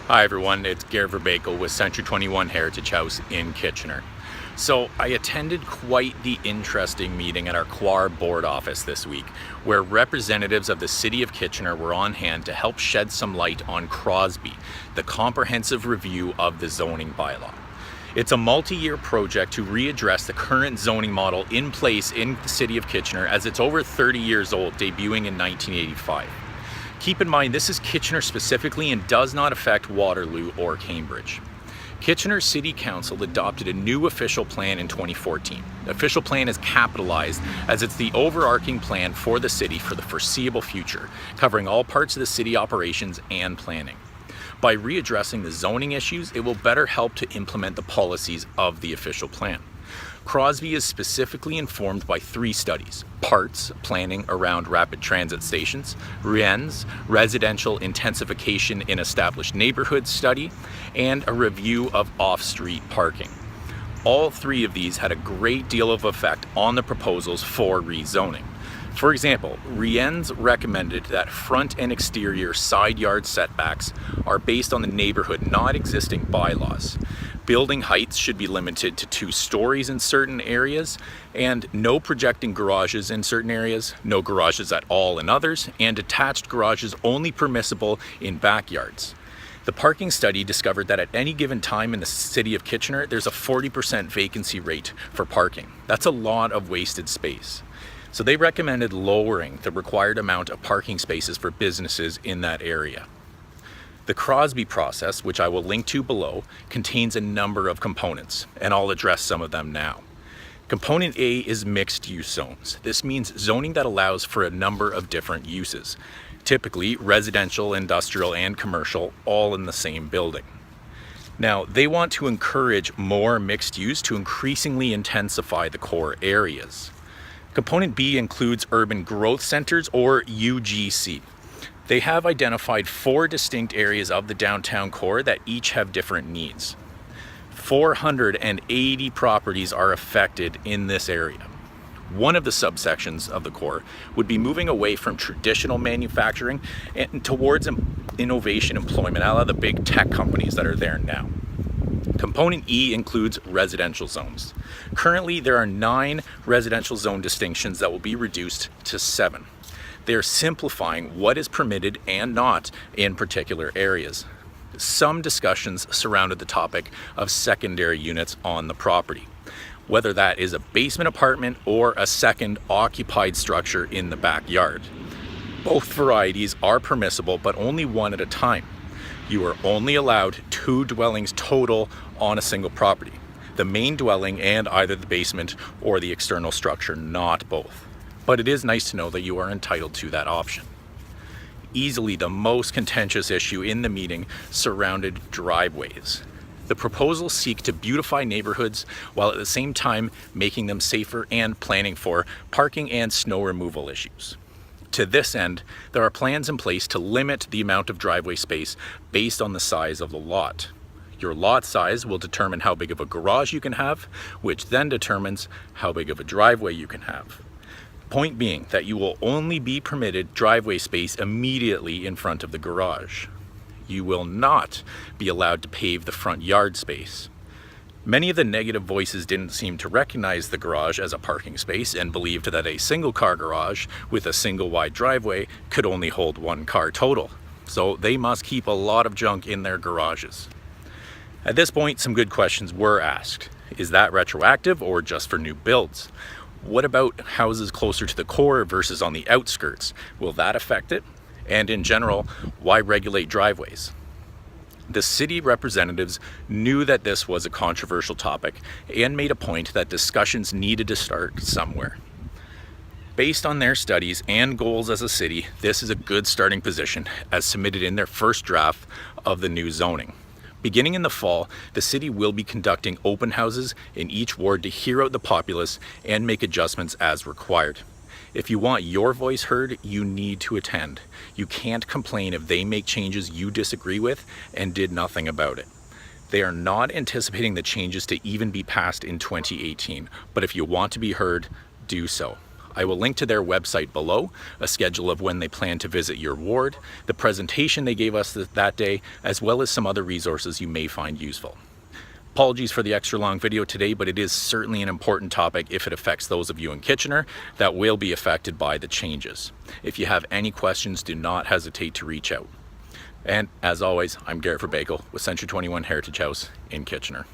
Hi everyone, it's Garrett Verbakel with Century 21 Heritage House in Kitchener. So I attended quite the interesting meeting at our CRoZBy board office this week, where representatives of the City of Kitchener were on hand to help shed some light on CRoZBy, the comprehensive review of the zoning bylaw. It's a multi-year project to readdress the current zoning model in place in the City of Kitchener, as it's over 30 years old, debuting in 1985. Keep in mind, this is Kitchener specifically and does not affect Waterloo or Cambridge. Kitchener City Council adopted a new official plan in 2014. The official plan is capitalized as it's the overarching plan for the city for the foreseeable future, covering all parts of the city operations and planning. By readdressing the zoning issues, it will better help to implement the policies of the official plan. CRoZBy is specifically informed by 3 studies: parts, planning around rapid transit stations; REINS, residential intensification in established neighborhoods study; and a review of off-street parking. All 3 of these had a great deal of effect on the proposals for rezoning. For example, REINS recommended that front and exterior side yard setbacks are based on the neighborhood, not existing bylaws. Building heights should be limited to 2 stories in certain areas, and no projecting garages in certain areas, no garages at all in others, and detached garages only permissible in backyards. The parking study discovered that at any given time in the City of Kitchener, there's a 40% vacancy rate for parking. That's a lot of wasted space. So they recommended lowering the required amount of parking spaces for businesses in that area. The CRoZBy process, which I will link to below, contains a number of components, and I'll address some of them now. Component A is mixed-use zones. This means zoning that allows for a number of different uses, typically residential, industrial, and commercial, all in the same building. Now, they want to encourage more mixed use to increasingly intensify the core areas. Component B includes urban growth centers, or UGC. They have identified 4 distinct areas of the downtown core that each have different needs. 480 properties are affected in this area. One of the subsections of the core would be moving away from traditional manufacturing and towards innovation employment, a la the big tech companies that are there now. Component E includes residential zones. Currently, there are 9 residential zone distinctions that will be reduced to 7. They are simplifying what is permitted and not in particular areas. Some discussions surrounded the topic of secondary units on the property, whether that is a basement apartment or a second occupied structure in the backyard. Both varieties are permissible, but only one at a time. You are only allowed 2 dwellings total on a single property: the main dwelling and either the basement or the external structure, not both. But it is nice to know that you are entitled to that option. Easily the most contentious issue in the meeting surrounded driveways. The proposals seek to beautify neighborhoods while at the same time making them safer and planning for parking and snow removal issues. To this end, there are plans in place to limit the amount of driveway space based on the size of the lot. Your lot size will determine how big of a garage you can have, which then determines how big of a driveway you can have. Point being that you will only be permitted driveway space immediately in front of the garage. You will not be allowed to pave the front yard space. Many of the negative voices didn't seem to recognize the garage as a parking space and believed that a single car garage with a single wide driveway could only hold 1 car total. So they must keep a lot of junk in their garages. At this point, some good questions were asked. Is that retroactive or just for new builds? What about houses closer to the core versus on the outskirts? Will that affect it? And in general, why regulate driveways? The city representatives knew that this was a controversial topic and made a point that discussions needed to start somewhere. Based on their studies and goals as a city, this is a good starting position as submitted in their first draft of the new zoning. Beginning in the fall, the city will be conducting open houses in each ward to hear out the populace and make adjustments as required. If you want your voice heard, you need to attend. You can't complain if they make changes you disagree with and did nothing about it. They are not anticipating the changes to even be passed in 2018, but if you want to be heard, do so. I will link to their website below, a schedule of when they plan to visit your ward, the presentation they gave us that day, as well as some other resources you may find useful. Apologies for the extra long video today, but it is certainly an important topic if it affects those of you in Kitchener that will be affected by the changes. If you have any questions, do not hesitate to reach out. And as always, I'm Garrett Verbakel with Century 21 Heritage House in Kitchener.